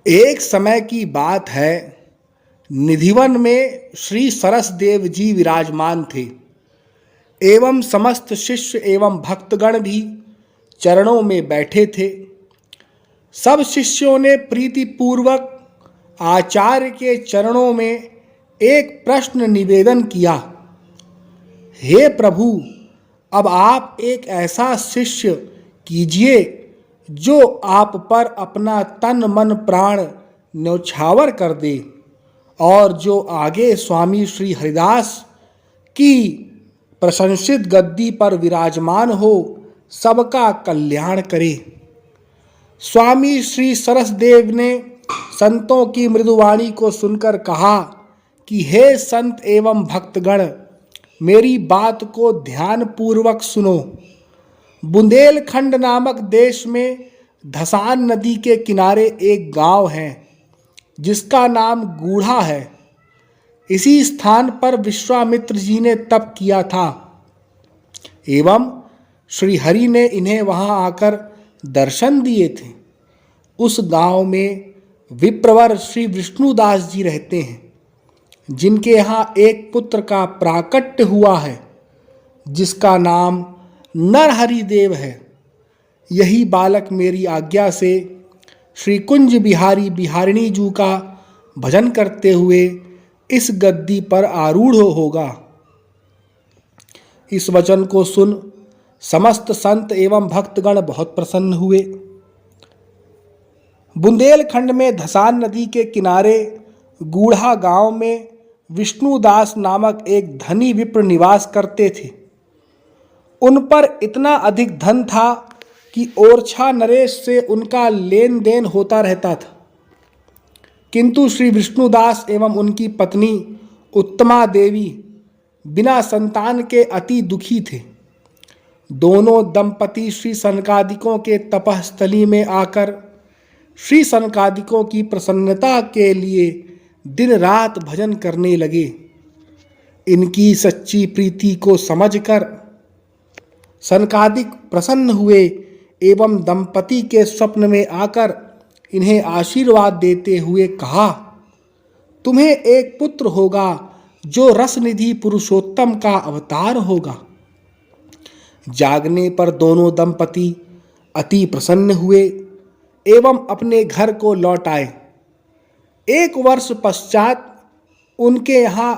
एक समय की बात है। निधिवन में श्री सरसदेव जी विराजमान थे एवं समस्त शिष्य एवं भक्तगण भी चरणों में बैठे थे। सब शिष्यों ने प्रीतिपूर्वक आचार्य के चरणों में एक प्रश्न निवेदन किया। हे प्रभु, अब आप एक ऐसा शिष्य कीजिए जो आप पर अपना तन मन प्राण न्यौछावर कर दे और जो आगे स्वामी श्री हरिदास की प्रशंसित गद्दी पर विराजमान हो, सबका कल्याण करे। स्वामी श्री सरसदेव ने संतों की मृदुवाणी को सुनकर कहा कि हे संत एवं भक्तगण, मेरी बात को ध्यानपूर्वक सुनो। बुंदेलखंड नामक देश में धसान नदी के किनारे एक गांव है जिसका नाम गूढ़ा है। इसी स्थान पर विश्वामित्र जी ने तप किया था एवं श्री हरि ने इन्हें वहां आकर दर्शन दिए थे। उस गांव में विप्रवर श्री विष्णुदास जी रहते हैं, जिनके यहाँ एक पुत्र का प्राकट्य हुआ है जिसका नाम नरहरिदेव है। यही बालक मेरी आज्ञा से श्री कुंज बिहारी बिहारिणी जू का भजन करते हुए इस गद्दी पर आरूढ़ होगा। इस वचन को सुन समस्त संत एवं भक्तगण बहुत प्रसन्न हुए। बुंदेलखंड में धसान नदी के किनारे गूढ़ा गांव में विष्णुदास नामक एक धनी विप्र निवास करते थे। उन पर इतना अधिक धन था कि ओरछा नरेश से उनका लेन देन होता रहता था। किंतु श्री विष्णुदास एवं उनकी पत्नी उत्तमा देवी बिना संतान के अति दुखी थे। दोनों दंपति श्री सनकादिकों के तपस्थली में आकर श्री सनकादिकों की प्रसन्नता के लिए दिन रात भजन करने लगे। इनकी सच्ची प्रीति को समझकर सनकादिक प्रसन्न हुए एवं दंपति के स्वप्न में आकर इन्हें आशीर्वाद देते हुए कहा, तुम्हें एक पुत्र होगा जो रसनिधि पुरुषोत्तम का अवतार होगा। जागने पर दोनों दंपति अति प्रसन्न हुए एवं अपने घर को लौट आए। एक वर्ष पश्चात उनके यहाँ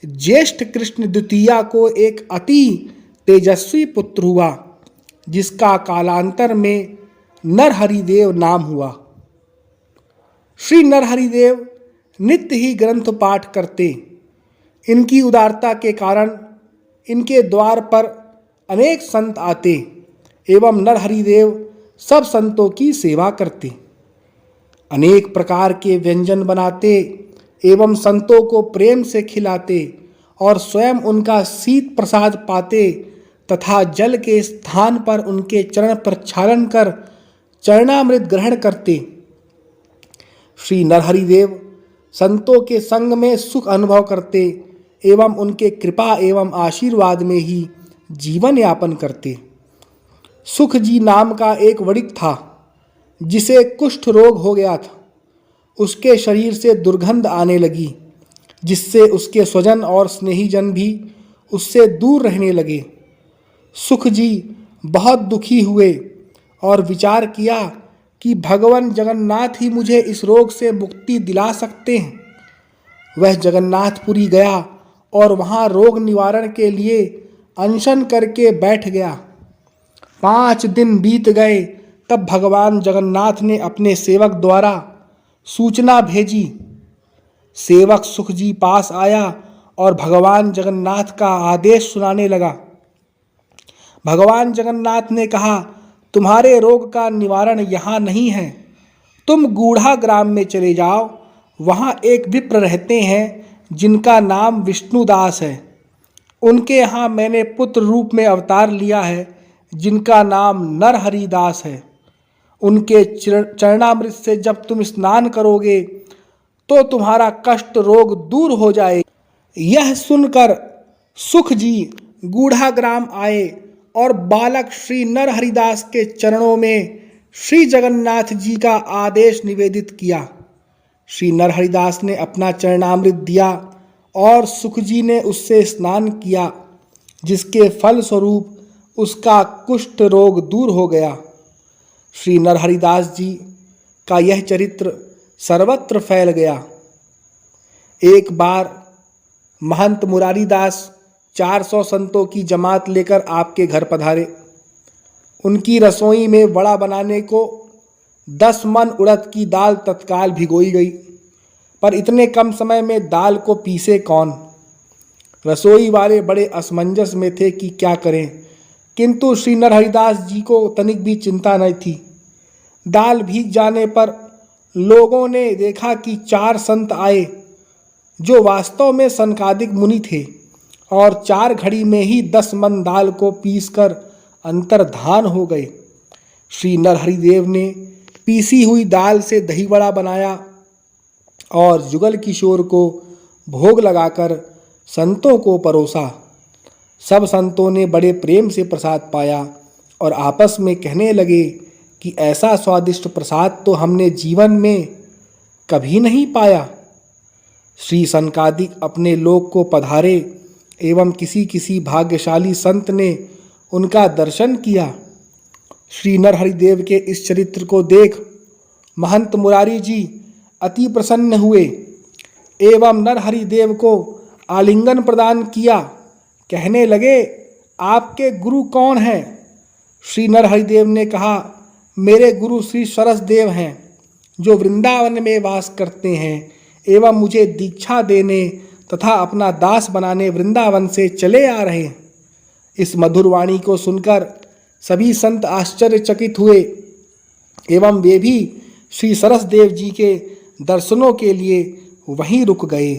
ज्येष्ठ कृष्ण द्वितीया को एक अति तेजस्वी पुत्र हुआ जिसका कालांतर में नरहरिदेव नाम हुआ। श्री नरहरिदेव नित्य ही ग्रंथ पाठ करते। इनकी उदारता के कारण इनके द्वार पर अनेक संत आते एवं नरहरिदेव सब संतों की सेवा करते। अनेक प्रकार के व्यंजन बनाते एवं संतों को प्रेम से खिलाते और स्वयं उनका शीत प्रसाद पाते तथा जल के स्थान पर उनके चरण प्रक्षालन कर चरणामृत ग्रहण करते। श्री नरहरिदेव संतों के संग में सुख अनुभव करते एवं उनके कृपा एवं आशीर्वाद में ही जीवन यापन करते। सुख जी नाम का एक वणिक था जिसे कुष्ठ रोग हो गया था। उसके शरीर से दुर्गंध आने लगी जिससे उसके स्वजन और स्नेहीजन भी उससे दूर रहने लगे। सुख जी बहुत दुखी हुए और विचार किया कि भगवान जगन्नाथ ही मुझे इस रोग से मुक्ति दिला सकते हैं। वह जगन्नाथपुरी गया और वहाँ रोग निवारण के लिए अनशन करके बैठ गया। 5 दिन बीत गए तब भगवान जगन्नाथ ने अपने सेवक द्वारा सूचना भेजी। सेवक सुख जी पास आया और भगवान जगन्नाथ का आदेश सुनाने लगा। भगवान जगन्नाथ ने कहा, तुम्हारे रोग का निवारण यहाँ नहीं है, तुम गूढ़ा ग्राम में चले जाओ। वहाँ एक विप्र रहते हैं जिनका नाम विष्णुदास है। उनके यहाँ मैंने पुत्र रूप में अवतार लिया है जिनका नाम नरहरिदास है। उनके चरणामृत से जब तुम स्नान करोगे तो तुम्हारा कष्ट रोग दूर हो जाए। यह सुनकर सुख जी गूढ़ा ग्राम आए और बालक श्री नरहरिदास के चरणों में श्री जगन्नाथ जी का आदेश निवेदित किया। श्री नरहरिदास ने अपना चरणामृत दिया और सुखजी ने उससे स्नान किया, जिसके फल स्वरूप उसका कुष्ठ रोग दूर हो गया। श्री नरहरिदास जी का यह चरित्र सर्वत्र फैल गया। एक बार महंत मुरारीदास 400 संतों की जमात लेकर आपके घर पधारे। उनकी रसोई में वड़ा बनाने को 10 मन उड़द की दाल तत्काल भिगोई गई, पर इतने कम समय में दाल को पीसे कौन। रसोई वाले बड़े असमंजस में थे कि क्या करें, किंतु श्री नरहरिदास जी को तनिक भी चिंता न थी। दाल भीग जाने पर लोगों ने देखा कि 4 संत आए, जो वास्तव में सनकादिक मुनि थे, और 4 घड़ी में ही 10 मन दाल को पीसकर अंतर्धान हो गए। श्री नरहरिदेव ने पीसी हुई दाल से दही वड़ा बनाया और जुगल किशोर को भोग लगाकर संतों को परोसा। सब संतों ने बड़े प्रेम से प्रसाद पाया और आपस में कहने लगे कि ऐसा स्वादिष्ट प्रसाद तो हमने जीवन में कभी नहीं पाया। श्री सनकादिक अपने लोक को पधारे एवं किसी किसी भाग्यशाली संत ने उनका दर्शन किया। श्री नरहरिदेव के इस चरित्र को देख महंत मुरारी जी अति प्रसन्न हुए एवं नरहरिदेव को आलिंगन प्रदान किया। कहने लगे, आपके गुरु कौन हैं? श्री नरहरिदेव ने कहा, मेरे गुरु श्री सरसदेव हैं, जो वृंदावन में वास करते हैं एवं मुझे दीक्षा देने तथा अपना दास बनाने वृंदावन से चले आ रहे हैं। इस मधुर वाणी को सुनकर सभी संत आश्चर्यचकित हुए एवं वे भी श्री सरसदेव जी के दर्शनों के लिए वहीं रुक गए।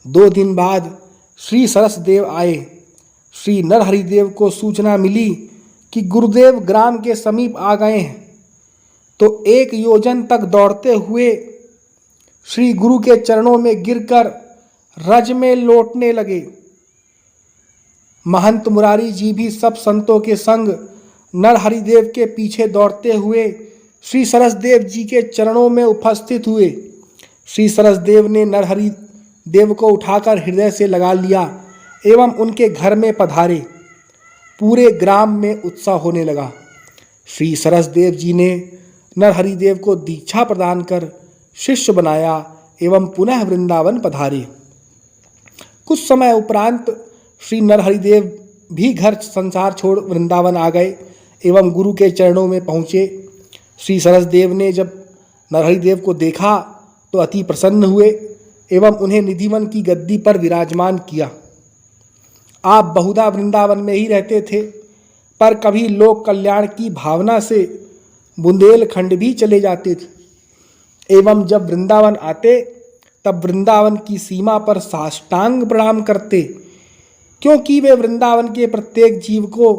2 दिन बाद श्री सरसदेव आए। श्री नरहरिदेव को सूचना मिली कि गुरुदेव ग्राम के समीप आ गए हैं, तो 1 योजन तक दौड़ते हुए श्री गुरु के चरणों में गिरकर रज में लौटने लगे। महंत मुरारी जी भी सब संतों के संग नरहरिदेव के पीछे दौड़ते हुए श्री सरसदेव जी के चरणों में उपस्थित हुए। श्री सरसदेव ने नरहरिदेव को उठाकर हृदय से लगा लिया एवं उनके घर में पधारे। पूरे ग्राम में उत्साह होने लगा। श्री सरसदेव जी ने नरहरिदेव को दीक्षा प्रदान कर शिष्य बनाया एवं पुनः वृंदावन पधारे। कुछ समय उपरांत श्री नरहरिदेव भी घर संसार छोड़ वृंदावन आ गए एवं गुरु के चरणों में पहुँचे। श्री सरसदेव ने जब नरहरिदेव को देखा तो अति प्रसन्न हुए एवं उन्हें निधिवन की गद्दी पर विराजमान किया। आप बहुधा वृंदावन में ही रहते थे, पर कभी लोक कल्याण की भावना से बुंदेलखंड भी चले जाते थे एवं जब वृंदावन आते तब वृंदावन की सीमा पर साष्टांग प्रणाम करते, क्योंकि वे वृंदावन के प्रत्येक जीव को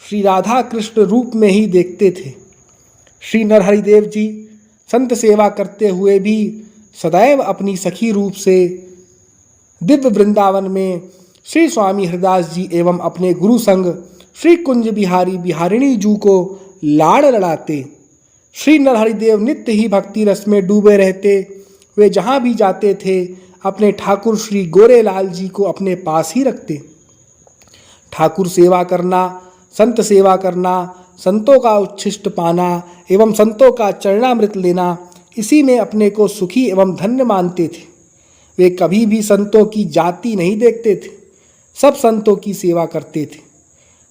श्री राधा कृष्ण रूप में ही देखते थे। श्री नरहरिदेव जी संत सेवा करते हुए भी सदैव अपनी सखी रूप से दिव्य वृंदावन में श्री स्वामी हरिदास जी एवं अपने गुरु संग श्री कुंज बिहारी बिहारिणी जू को लाड़ लड़ाते। श्री नरहरिदेव नित्य ही भक्ति रस में डूबे रहते। वे जहाँ भी जाते थे अपने ठाकुर श्री गोरेलाल जी को अपने पास ही रखते। ठाकुर सेवा करना, संत सेवा करना, संतों का उच्छिष्ट पाना एवं संतों का चरणामृत लेना, इसी में अपने को सुखी एवं धन्य मानते थे। वे कभी भी संतों की जाति नहीं देखते थे, सब संतों की सेवा करते थे।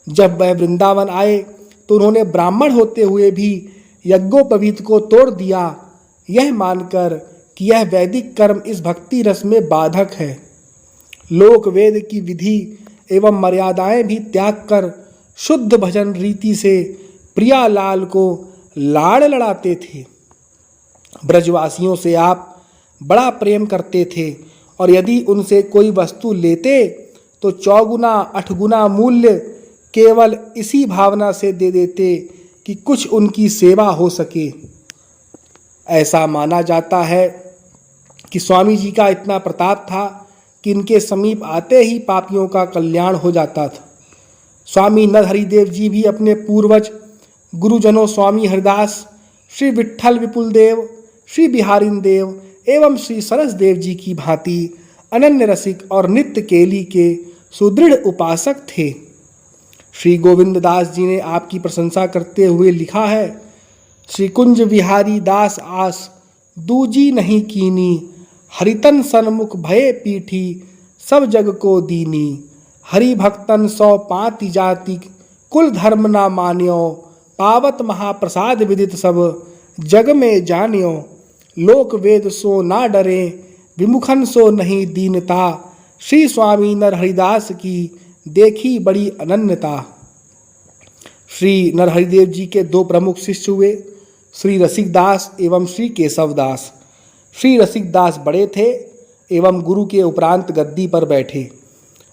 जब वह वृंदावन आए तो उन्होंने ब्राह्मण होते हुए भी यज्ञोपवीत को तोड़ दिया, यह मानकर कि यह वैदिक कर्म इस भक्ति रस में बाधक है। लोक वेद की विधि एवं मर्यादाएं भी त्याग कर शुद्ध भजन रीति से प्रियालाल को लाड़ लड़ाते थे। ब्रजवासियों से आप बड़ा प्रेम करते थे और यदि उनसे कोई वस्तु लेते तो 4 गुना 8 गुना मूल्य केवल इसी भावना से दे देते कि कुछ उनकी सेवा हो सके। ऐसा माना जाता है कि स्वामी जी का इतना प्रताप था कि इनके समीप आते ही पापियों का कल्याण हो जाता था। स्वामी नरहरिदेव जी भी अपने पूर्वज गुरुजनों स्वामी हरिदास, श्री विट्ठल विपुल देव, श्री बिहारी देव एवं श्री सरस देव जी की भांति अनन्य रसिक और नित्य केली के सुदृढ़ उपासक थे। श्री गोविंद दास जी ने आपकी प्रशंसा करते हुए लिखा है, श्री कुंज बिहारी दास आस दूजी नहीं कीनी, हरितन सन्मुख भये पीठी सब जग को दीनी। हरि भक्तन सौ पाति जाति कुल धर्म ना मान्यो, पावत महाप्रसाद विदित सब जग में जान्यो। लोक वेद सो ना डरे विमुखन सो नहीं दीनता, श्री स्वामी नरहरिदास की देखी बड़ी अनन्यता। श्री नरहरिदेव जी के दो प्रमुख शिष्य हुए, श्री रसिकदास एवं श्री केशवदास। श्री रसिकदास बड़े थे एवं गुरु के उपरांत गद्दी पर बैठे।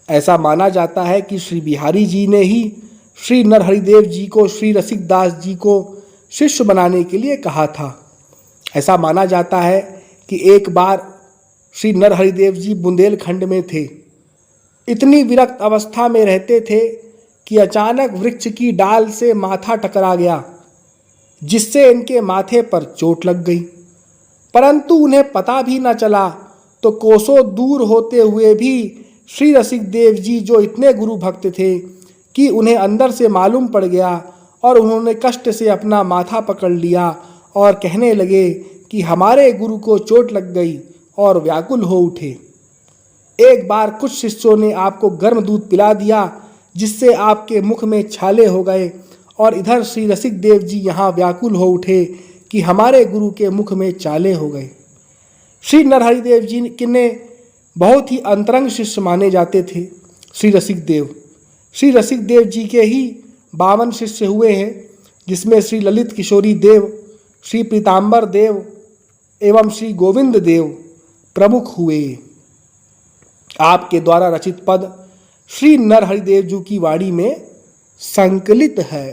ऐसा माना जाता है कि श्री बिहारी जी ने ही श्री नरहरिदेव जी को श्री रसिकदास जी को शिष्य बनाने के लिए कहा था। ऐसा माना जाता है कि एक बार श्री नरहरिदेव जी बुंदेलखंड में थे। इतनी विरक्त अवस्था में रहते थे कि अचानक वृक्ष की डाल से माथा टकरा गया, जिससे इनके माथे पर चोट लग गई, परंतु उन्हें पता भी न चला। तो कोसों दूर होते हुए भी श्री रसिकदेव जी जो इतने गुरु भक्त थे कि उन्हें अंदर से मालूम पड़ गया और उन्होंने कष्ट से अपना माथा पकड़ लिया और कहने लगे कि हमारे गुरु को चोट लग गई, और व्याकुल हो उठे। एक बार कुछ शिष्यों ने आपको गर्म दूध पिला दिया, जिससे आपके मुख में छाले हो गए, और इधर श्री रसिकदेव जी यहाँ व्याकुल हो उठे कि हमारे गुरु के मुख में चाले हो गए। श्री नरहरिदेव जी ने बहुत ही अंतरंग शिष्य माने जाते थे। श्री रसिकदेव जी के ही 52 शिष्य हुए हैं, जिसमें श्री ललित किशोरी देव, श्री पीताम्बर देव एवं श्री गोविंद देव प्रमुख हुए। आपके द्वारा रचित पद श्री नरहरिदेव जी की वाणी में संकलित है।